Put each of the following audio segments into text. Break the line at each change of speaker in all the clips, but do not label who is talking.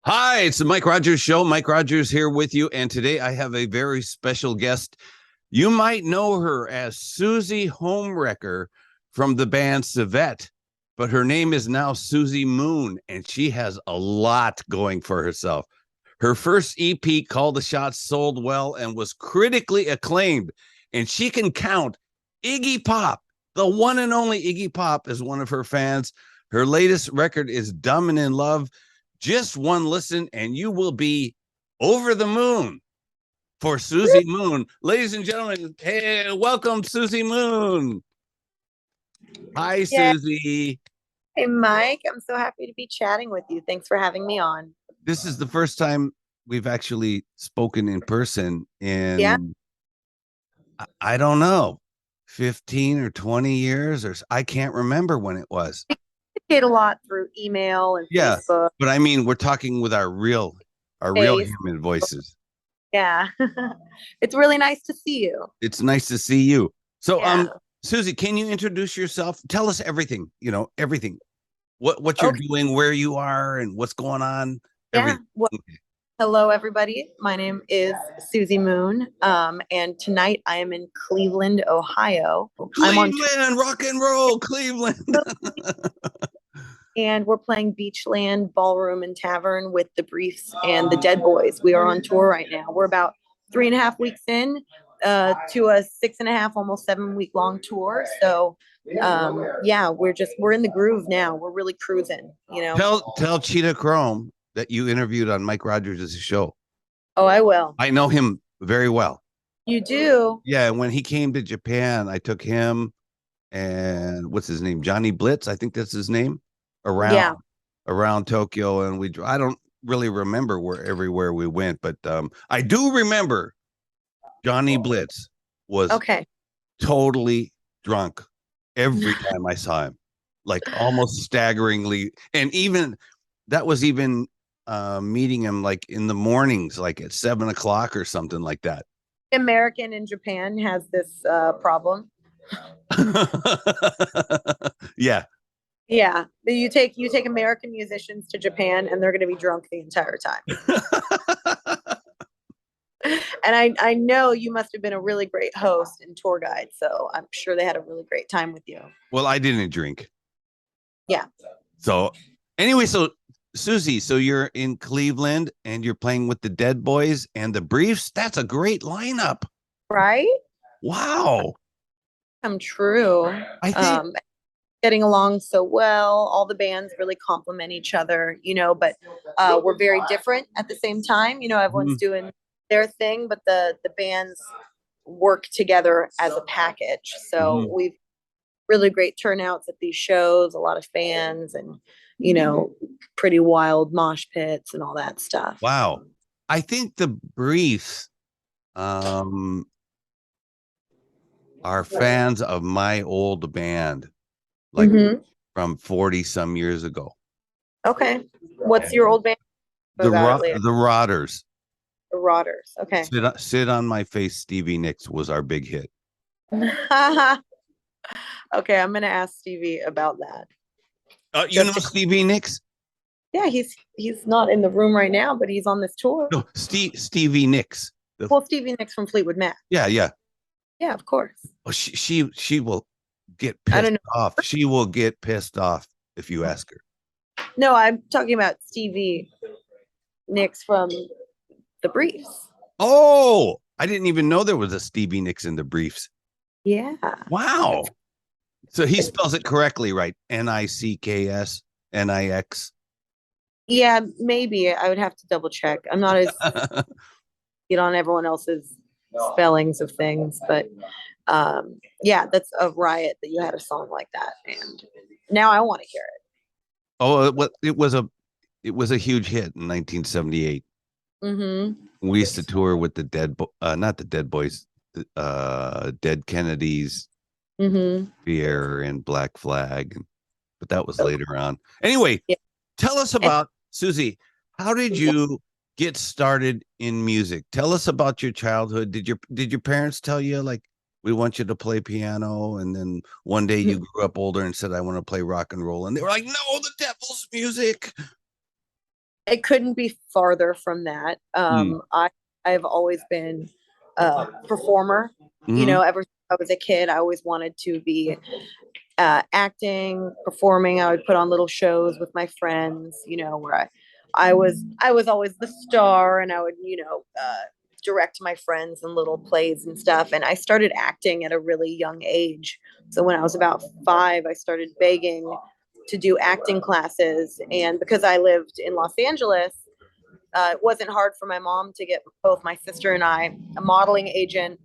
Hi, it's the Mike Rogers Show. Mike Rogers here with you. And today I have a very special guest. You might know her as Suzi Homewrecker from the band Savette, but her name is now Suzi Moon, and she has a lot going for herself. Her first EP, Call the Shots, sold well and was critically acclaimed. And she can count Iggy Pop, the one and only Iggy Pop, as one of her fans. Her latest record is Dumb and in Love. Just one listen and you will be over the moon for Suzi Moon. Ladies and gentlemen, hey, welcome Suzi Moon. Hi, Suzi.
Hey, Mike. I'm so happy to be chatting with you. Thanks for having me on.
This is the first time we've actually spoken in person in, I don't know, 15 or 20 years, or I can't remember when it was.
A lot through email and Facebook.
But I mean, we're talking with our real human voices.
Yeah. It's really nice to see you.
It's nice to see you. So Suzi, can you introduce yourself? Tell us everything, everything. What you're doing, where you are, and what's going on.
Well, hello everybody. My name is Suzi Moon. And tonight I am in Cleveland, Ohio.
Cleveland, rock and roll, Cleveland.
And we're playing Beachland Ballroom and Tavern with the Briefs and the Dead Boys. We are on tour right now. We're about 3.5 weeks in to a 6.5, almost 7-week long tour. So we're in the groove now. We're really cruising,
Tell Cheetah Chrome that you interviewed on Mike Rogers' show.
Oh, I will.
I know him very well.
You do?
Yeah, when he came to Japan, I took him and what's his name? Johnny Blitz, I think that's his name. Around Tokyo, and I don't really remember everywhere we went, but I do remember Johnny Blitz was totally drunk every time I saw him, like almost staggeringly, and even meeting him like in the mornings, like at 7 o'clock or something like that.
American in Japan has this problem. Yeah, you take American musicians to Japan and they're going to be drunk the entire time. And I know you must have been a really great host and tour guide, so I'm sure they had a really great time with you.
Well, I didn't drink.
Yeah.
So anyway, so Suzi, so you're in Cleveland and you're playing with the Dead Boys and the Briefs. That's a great lineup.
Right?
Wow.
Come true. I think getting along so well. All the bands really complement each other, but we're very different at the same time. Everyone's doing their thing, but the bands work together as a package. So we've really great turnouts at these shows, a lot of fans and, pretty wild mosh pits and all that stuff.
Wow. I think the Briefs are fans of my old band. Like from 40 some years ago.
Okay. What's your old band?
The Rogers.
The Rogers. Okay.
Sit on My Face, Stevie Nicks was our big hit.
Okay, I'm gonna ask Stevie about that.
You know Stevie Nicks?
Yeah, he's not in the room right now, but he's on this tour.
No, Stevie Nicks.
Stevie Nicks from Fleetwood Mac.
Yeah. Yeah,
of course.
Oh, she will get pissed off. She will get pissed off if you ask her.
No, I'm talking about Stevie Nicks from the Briefs.
Oh, I didn't even know there was a Stevie Nicks in the Briefs.
Yeah.
Wow. So he spells it correctly, right? Nicks, Nix. Yeah,
maybe. I would have to double check. I'm not as on everyone else's spellings of things, but that's a riot that you had a song like that, and now I want to hear it.
Oh, it was a huge hit in 1978. We used to tour with the not the Dead Boys, Dead Kennedys, Fear and Black Flag, but that was later on. Anyway, tell us about Suzi. How did you get started in music? Tell us about your childhood. Did your parents tell you, like, we want you to play piano, and then one day you grew up older and said, I want to play rock and roll, and they were like, no, the devil's music?
It couldn't be farther from that. I've always been a performer. You know, ever since I was a kid, I always wanted to be acting, performing. I would put on little shows with my friends, you know, where I was always the star, and I would, you know, direct my friends in little plays and stuff. And I started acting at a really young age. So when I was about 5, I started begging to do acting classes. And because I lived in Los Angeles, it wasn't hard for my mom to get both my sister and I a modeling agent,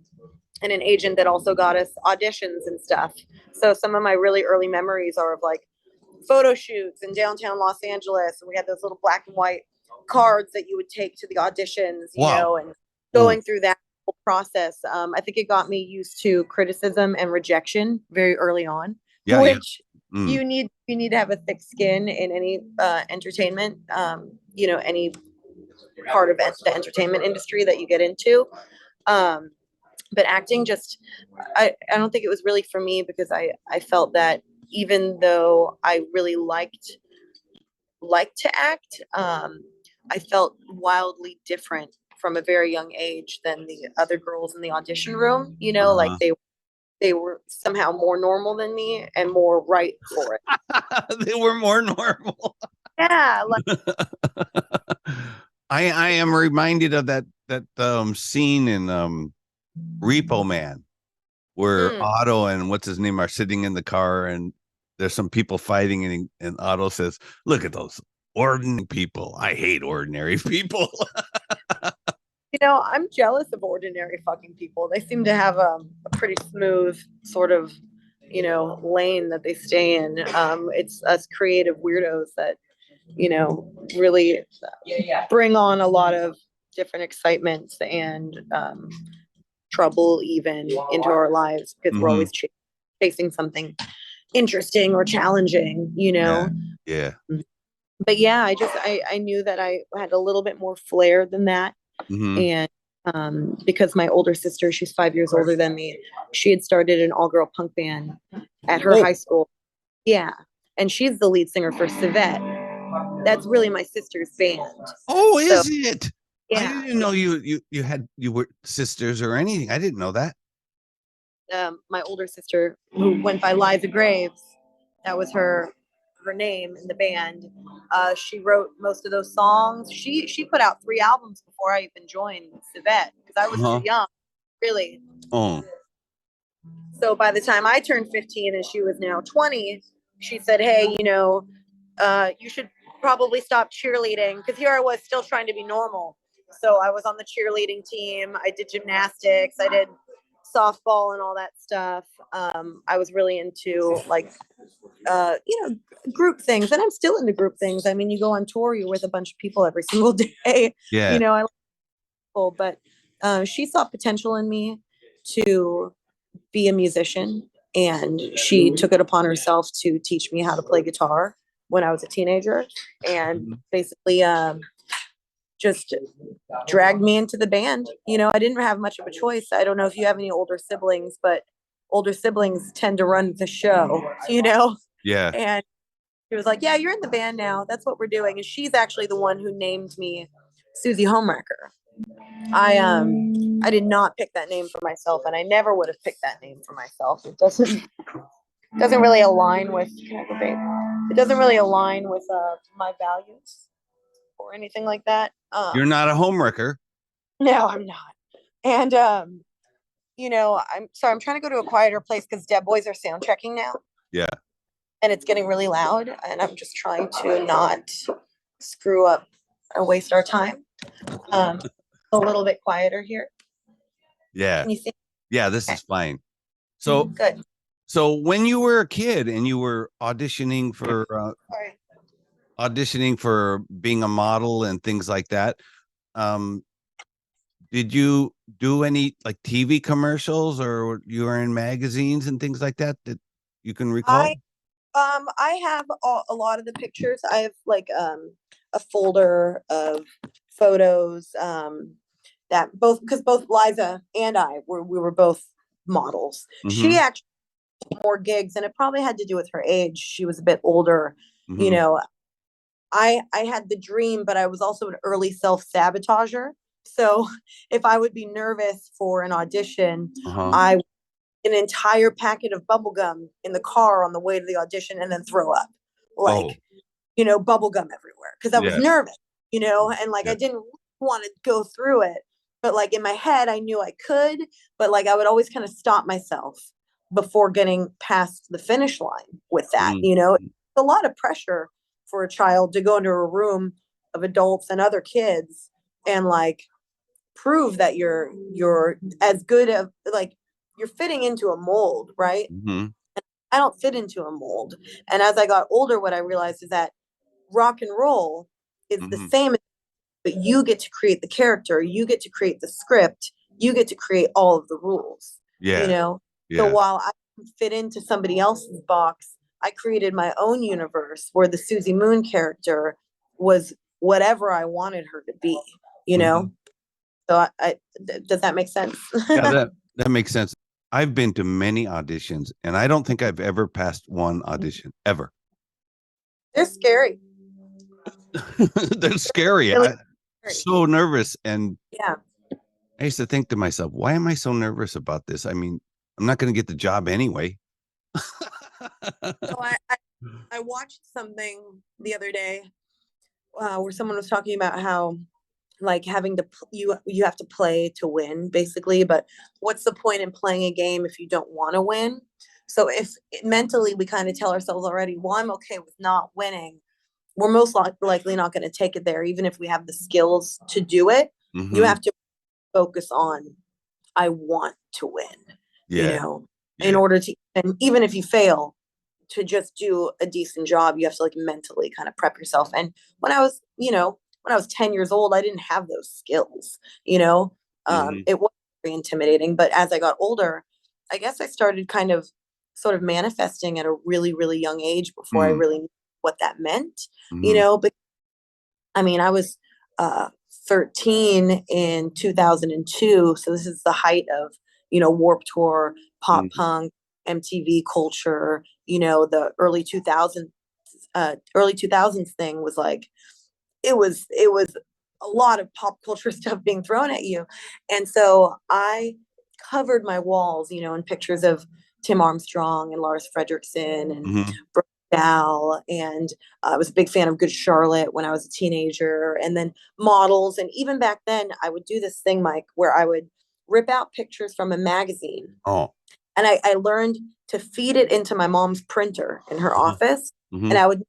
and an agent that also got us auditions and stuff. So some of my really early memories are of like photo shoots in downtown Los Angeles. And we had those little black and white cards that you would take to the auditions, you know, and going through that whole process. I think it got me used to criticism and rejection very early on, which you need to have a thick skin in any entertainment, you know, any part of the entertainment industry that you get into. But acting just, I don't think it was really for me, because I felt that even though I really liked to act, I felt wildly different from a very young age than the other girls in the audition room, you know, like they were somehow more normal than me and more right for it.
They were more normal.
Yeah.
I am reminded of that scene in Repo Man, where Otto and what's his name are sitting in the car, and there's some people fighting, and Otto says, "Look at those ordinary people. I hate ordinary people."
You know, I'm jealous of ordinary fucking people. They seem to have a pretty smooth sort of, you know, lane that they stay in. It's us creative weirdos that, you know, really bring on a lot of different excitements and trouble even into our lives, because we're always chasing something interesting or challenging, you know?
Yeah.
But yeah, I knew that I had a little bit more flair than that. And because my older sister, she's 5 years older than me, she had started an all-girl punk band at her high school. Yeah. And she's the lead singer for Civet. That's really my sister's band.
Oh, is it?
Yeah.
I didn't know you were sisters or anything. I didn't know that.
My older sister, who went by Liza Graves, that was her name in the band. She wrote most of those songs. She put out 3 albums before I even joined Civet, because I was too young, really. So by the time I turned 15 and she was now 20, she said, "Hey, you know, you should probably stop cheerleading," because here I was still trying to be normal. So I was on the cheerleading team. I did gymnastics. I did softball and all that stuff. I was really into like, you know, group things, and I'm still into group things. I mean, you go on tour, you're with a bunch of people every single day.
Yeah.
You know, I like people, but she saw potential in me to be a musician, and she took it upon herself to teach me how to play guitar when I was a teenager, and basically just dragged me into the band. You know, I didn't have much of a choice. I don't know if you have any older siblings, but older siblings tend to run the show, you know?
Yeah.
And she was like, "Yeah, you're in the band now. That's what we're doing." And she's actually the one who named me Suzi Homewrecker. I did not pick that name for myself, and I never would have picked that name for myself. It doesn't really align with, can I go, babe? It doesn't really align with my values or anything like that.
You're not a homewrecker.
No, I'm not. And you know, I'm sorry, I'm trying to go to a quieter place because Deb Boys are sound checking now.
Yeah.
And it's getting really loud, and I'm just trying to not screw up or waste our time. A little bit quieter here.
Yeah.
Can you see?
Yeah, this is fine. So
Good.
So when you were a kid and you were auditioning for being a model and things like that, did you do any like TV commercials, or you were in magazines and things like that you can recall?
I have a lot of the pictures. I have like a folder of photos that because both Liza and I we were both models. She actually had more gigs, and it probably had to do with her age. She was a bit older, you know. I had the dream, but I was also an early self-sabotager. So if I would be nervous for an audition, I would eat an entire packet of bubble gum in the car on the way to the audition and then throw up, like, bubble gum everywhere because I was nervous, and like I didn't want to go through it. But like in my head, I knew I could, but like I would always kind of stop myself before getting past the finish line with that. It's a lot of pressure for a child to go into a room of adults and other kids and like prove that you're as good as, like, you're fitting into a mold, right? And I don't fit into a mold. And as I got older, what I realized is that rock and roll is the same, but you get to create the character, you get to create the script, you get to create all of the rules. So while I fit into somebody else's box, I created my own universe where the Suzi Moon character was whatever I wanted her to be, So does that make sense?
Yeah, that makes sense. I've been to many auditions, and I don't think I've ever passed one audition ever.
They're scary.
They're scary.
Really
I'm so nervous, and
yeah,
I used to think to myself, why am I so nervous about this? I mean, I'm not going to get the job anyway.
So I watched something the other day where someone was talking about how like having to you have to play to win basically, but what's the point in playing a game if you don't want to win? So if mentally we kind of tell ourselves already, well, I'm okay with not winning, we're most likely not going to take it there, even if we have the skills to do it. You have to focus on, I want to win, in order to, and even if you fail, to just do a decent job, you have to like mentally kind of prep yourself. And when I was, when I was 10 years old, I didn't have those skills, it was very intimidating. But as I got older, I guess I started kind of sort of manifesting at a really, really young age before I really knew what that meant, but I mean, I was 13 in 2002. So this is the height of, Warped Tour, pop punk, MTV culture, the early 2000s thing was like, it was a lot of pop culture stuff being thrown at you. And so I covered my walls, in pictures of Tim Armstrong and Lars Frederiksen and Brooke Dow. And I was a big fan of Good Charlotte when I was a teenager, and then models. And even back then I would do this thing, Mike, where I would rip out pictures from a magazine. And I learned to feed it into my mom's printer in her office. And I would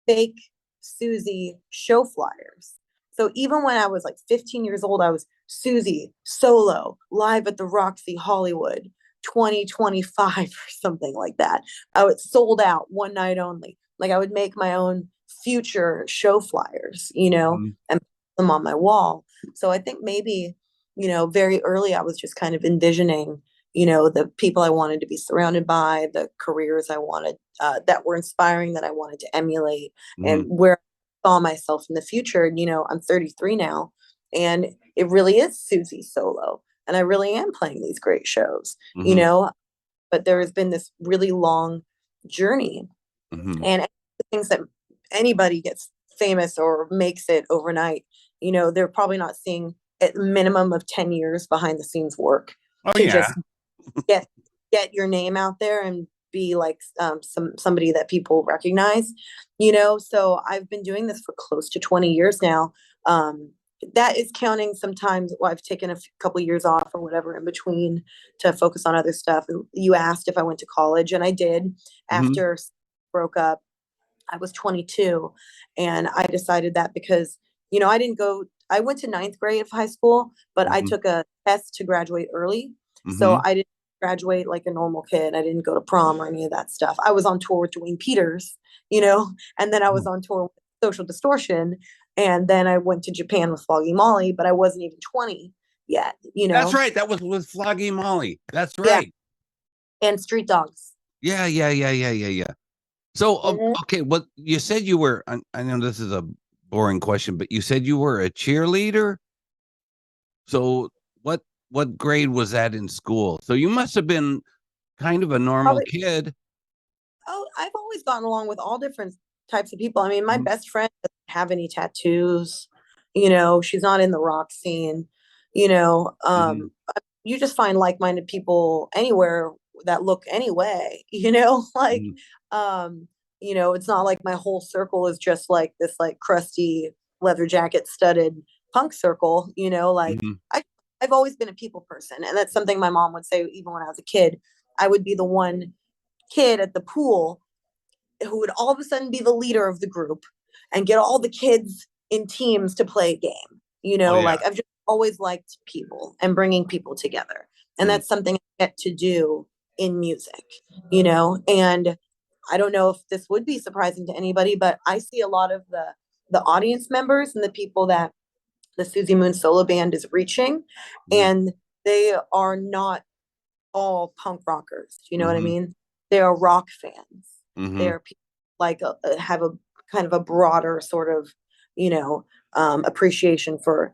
fake Suzi show flyers. So even when I was like 15 years old, I was Suzi solo live at the Roxy Hollywood 2025 or something like that. I would sold out one night only. Like I would make my own future show flyers, and put them on my wall. So I think maybe, very early I was just kind of envisioning, the people I wanted to be surrounded by, the careers I wanted that were inspiring, that I wanted to emulate, and where I saw myself in the future. And, I'm 33 now, and it really is Suzi solo. And I really am playing these great shows, but there has been this really long journey. And the things that anybody gets famous or makes it overnight, they're probably not seeing at minimum of 10 years behind the scenes work just get your name out there and be like somebody that people recognize, so I've been doing this for close to 20 years now. That is counting sometimes. Well, I've taken a couple of years off or whatever in between to focus on other stuff. And you asked if I went to college, and I did. After broke up, I was 22, and I decided that because, I went to 9th grade of high school, but I took a test to graduate early. So I didn't graduate like a normal kid. I didn't go to prom or any of that stuff. I was on tour with Dwayne Peters, and then I was on tour with Social Distortion. And then I went to Japan with Floggy Molly, but I wasn't even 20 yet,
That's right. That was with Floggy Molly. That's right.
Yeah. And Street Dogs.
Yeah. So, okay, well, you said you were, I know this is a boring question, but you said you were a cheerleader. So what grade was that in school? So you must have been kind of a normal kid.
Oh, I've always gotten along with all different types of people. I mean, my best friend doesn't have any tattoos. You know, she's not in the rock scene. You know, you just find like-minded people anywhere that look anyway. You know, like, you know, it's not like my whole circle is just like this, like crusty leather jacket studded punk circle. You know, like I've always been a people person, and that's something my mom would say even when I was a kid. I would be the one kid at the pool who would all of a sudden be the leader of the group and get all the kids in teams to play a game. You know, like I've just always liked people and bringing people together. And that's something I get to do in music, you know, and I don't know if this would be surprising to anybody, but I see a lot of the audience members and the people that the Suzi Moon solo band is reaching, and they are not all punk rockers. You know what I mean? They are rock fans. They are people like have a kind of a broader sort of, you know, appreciation for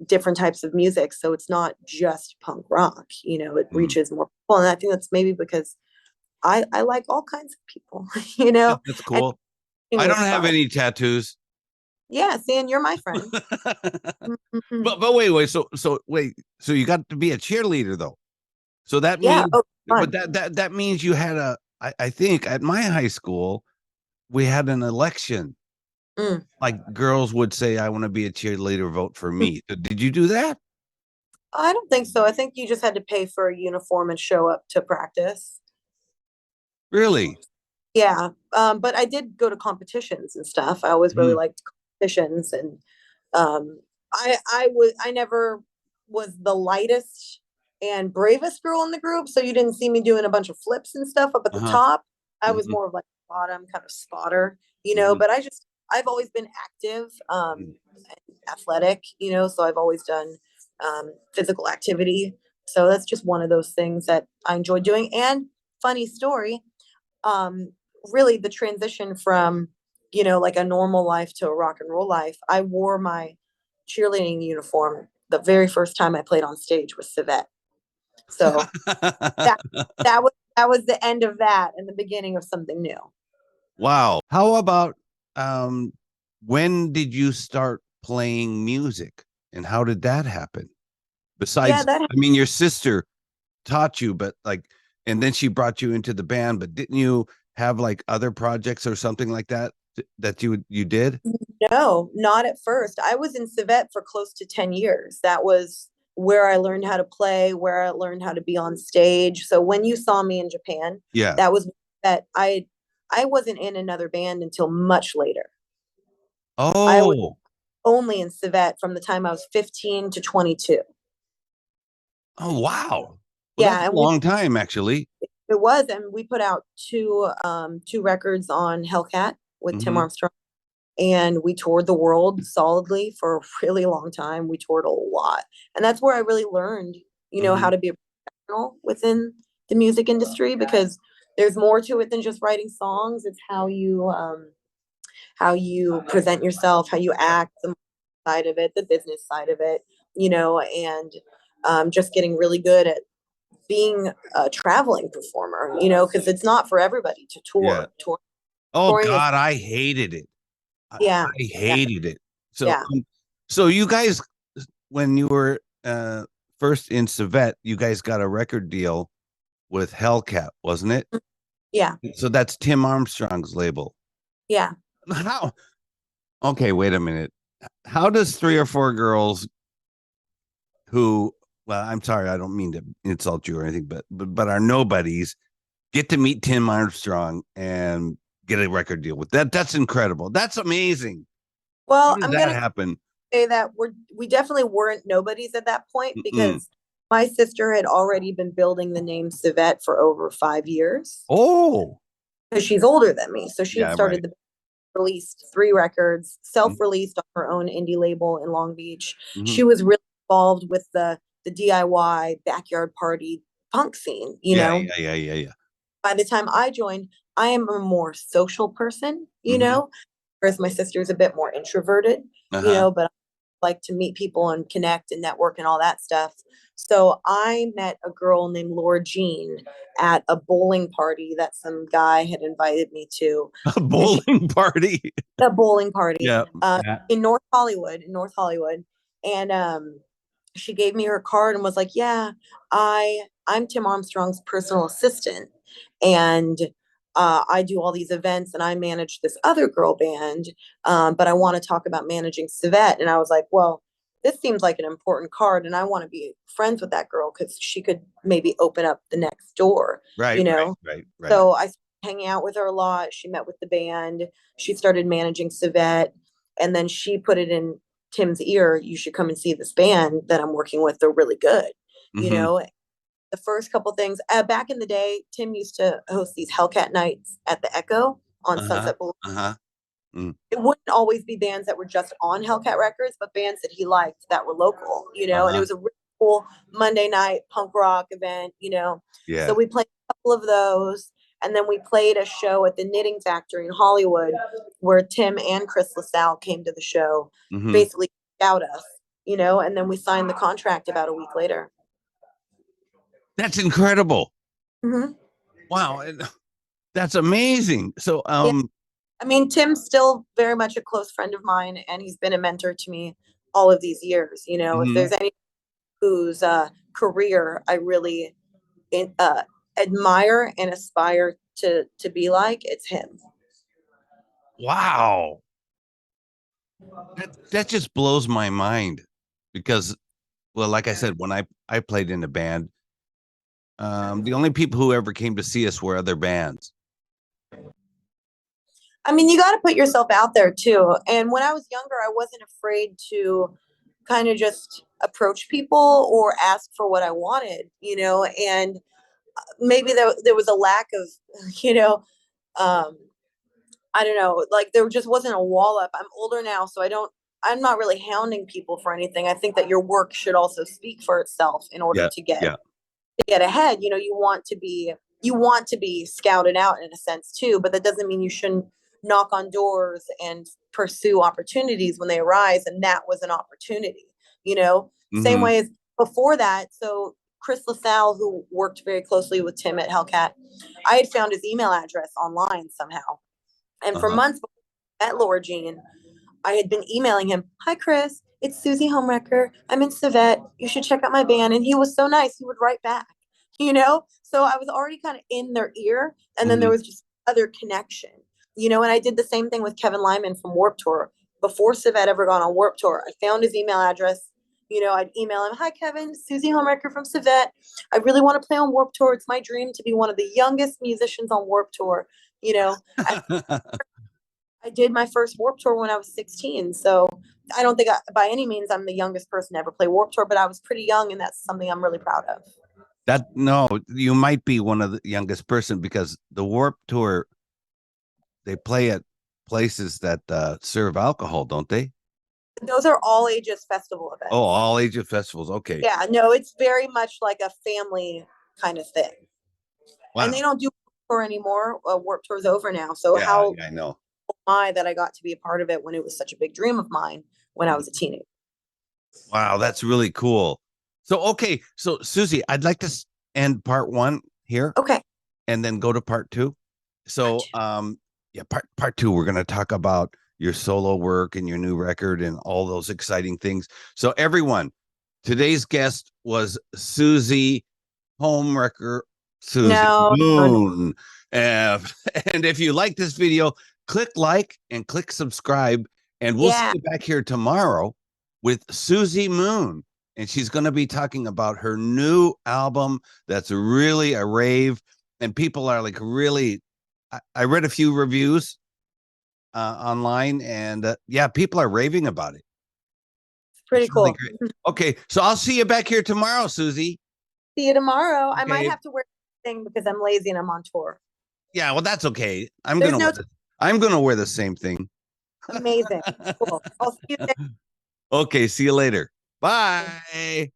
different types of music. So it's not just punk rock, you know, it reaches more people. And I think that's maybe because I like all kinds of people, you know.
That's cool. I don't have any tattoos.
Yeah, and you're my friend.
But wait, so you got to be a cheerleader though. So that means, but that means you had I think at my high school, we had an election. Like girls would say, I want to be a cheerleader, vote for me. Did you do that?
I don't think so. I think you just had to pay for a uniform and show up to practice.
Really?
Yeah. But I did go to competitions and stuff. I always really liked competitions, and I never was the lightest and bravest girl in the group, so you didn't see me doing a bunch of flips and stuff up at the top. I was more of like a bottom kind of spotter, you know, but I've always been active, and athletic, you know, so I've always done physical activity. So that's just one of those things that I enjoy doing. And funny story, really the transition from, you know, like a normal life to a rock and roll life, I wore my cheerleading uniform the very first time I played on stage with Civet. So that was the end of that and the beginning of something new.
Wow. How about when did you start playing music, and how did that happen? Besides, I mean, your sister taught you, but like, and then she brought you into the band, but didn't you have like other projects or something like that you did?
No, not at first. I was in Civet for close to 10 years. That was where I learned how to play, where I learned how to be on stage. So when you saw me in Japan, that was that I wasn't in another band until much later. I was only in Civet from the time I was 15 to 22.
Oh, wow. Well, that's a long time, actually.
It was, and we put out two records on Hellcat with Tim Armstrong, and we toured the world solidly for a really long time. We toured a lot, and that's where I really learned, you know, how to be a professional within the music industry, because there's more to it than just writing songs. It's how you present yourself, how you act, the side of it, the business side of it, you know, and just getting really good at being a traveling performer, you know, because it's not for everybody to tour.
Oh God, I hated it. I hated it. So, so you guys, when you were first in Civet, you guys got a record deal with Hellcat, wasn't it?
Yeah.
So that's Tim Armstrong's label.
Yeah.
How? Okay, wait a minute. How does 3 or 4 girls who, well, I'm sorry, I don't mean to insult you or anything, but are nobodies, get to meet Tim Armstrong and get a record deal with that? That's incredible. That's amazing.
Well,
I'm going to happen.
Say that we definitely weren't nobodies at that point, because my sister had already been building the name Civet for over 5 years.
Oh,
because she's older than me, so she had started released 3 records, self-released on her own indie label in Long Beach. She was really involved with the DIY backyard party punk scene, you know.
Yeah.
By the time I joined, I am a more social person, you know, whereas my sister's a bit more introverted, you know, but like to meet people and connect and network and all that stuff. So I met a girl named Laura Jean at a bowling party that some guy had invited me to.
A bowling party?
A bowling party.
Yeah.
In North Hollywood. And she gave me her card and was like, yeah, I'm Tim Armstrong's personal assistant. And I do all these events and I manage this other girl band. But I want to talk about managing Savette. And I was like, well, this seems like an important card. And I want to be friends with that girl because she could maybe open up the next door.
Right.
You know?
Right.
So I started hanging out with her a lot. She met with the band. She started managing Savette. And then she put it in Tim's ear. You should come and see this band that I'm working with. They're really good. You know? The first couple things back in the day, Tim used to host these Hellcat nights at the Echo on Sunset Boulevard. It wouldn't always be bands that were just on Hellcat Records, but bands that he liked that were local, you know, and it was a really cool Monday night punk rock event, you know.
Yeah.
So we played a couple of those, and then we played a show at the Knitting Factory in Hollywood where Tim and Chris LaSalle came to the show, basically out us, you know, and then we signed the contract about a week later.
That's incredible. Wow. That's amazing. So,
I mean, Tim's still very much a close friend of mine, and he's been a mentor to me all of these years. You know, if there's any whose career I really admire and aspire to be like, it's him.
Wow. That just blows my mind because, well, like I said, when I played in a band, the only people who ever came to see us were other bands.
I mean, you got to put yourself out there too. And when I was younger, I wasn't afraid to kind of just approach people or ask for what I wanted, you know, and maybe there was a lack of, you know, I don't know, like there just wasn't a wall up. I'm older now, so I'm not really hounding people for anything. I think that your work should also speak for itself in order to get ahead. You know, you want to be scouted out in a sense too, but that doesn't mean you shouldn't knock on doors and pursue opportunities when they arise. And that was an opportunity, you know, same way as before that. So Chris LaSalle, who worked very closely with Tim at Hellcat, I had found his email address online somehow. And for months before I met Laura Jean, I had been emailing him, hi, Chris, it's Suzi Homewrecker. I'm in Savette. You should check out my band. And he was so nice. He would write back, you know? So I was already kind of in their ear. And then there was just other connection, you know? And I did the same thing with Kevin Lyman from Warped Tour. Before Savette ever gone on Warped Tour, I found his email address. You know, I'd email him, hi, Kevin, Suzi Homewrecker from Savette. I really want to play on Warped Tour. It's my dream to be one of the youngest musicians on Warped Tour. You know, I did my first Warped Tour when I was 16. So I don't think by any means I'm the youngest person to ever play Warped Tour, but I was pretty young, and that's something I'm really proud of.
No, you might be one of the youngest person because the Warped Tour, they play at places that serve alcohol, don't they?
Those are all ages festival events.
Oh, all ages festivals. Okay.
Yeah, no, it's very much like a family kind of thing. Wow. And they don't do tour anymore. Warped Tour's over now. So
I know.
That I got to be a part of it when it was such a big dream of mine when I was a teenager.
Wow, that's really cool. So, okay. So, Suzi, I'd like to end part 1 here.
Okay.
And then go to part 2. So, part 2, we're going to talk about your solo work and your new record and all those exciting things. So, everyone, today's guest was Suzi Homewrecker, Suzi Moon. And if you like this video, click like and click subscribe, and we'll see you back here tomorrow with Suzi Moon. And she's going to be talking about her new album that's really a rave. And people are like really, I read a few reviews online, and people are raving about it.
It's pretty cool. Really
great. Okay, so I'll see you back here tomorrow, Suzi.
See you tomorrow. Okay. I might have to wear the thing because I'm lazy and I'm on tour.
Yeah, well, that's okay. I'm gonna wear the same thing.
Amazing. Cool. I'll see you there.
Okay, see you later. Bye.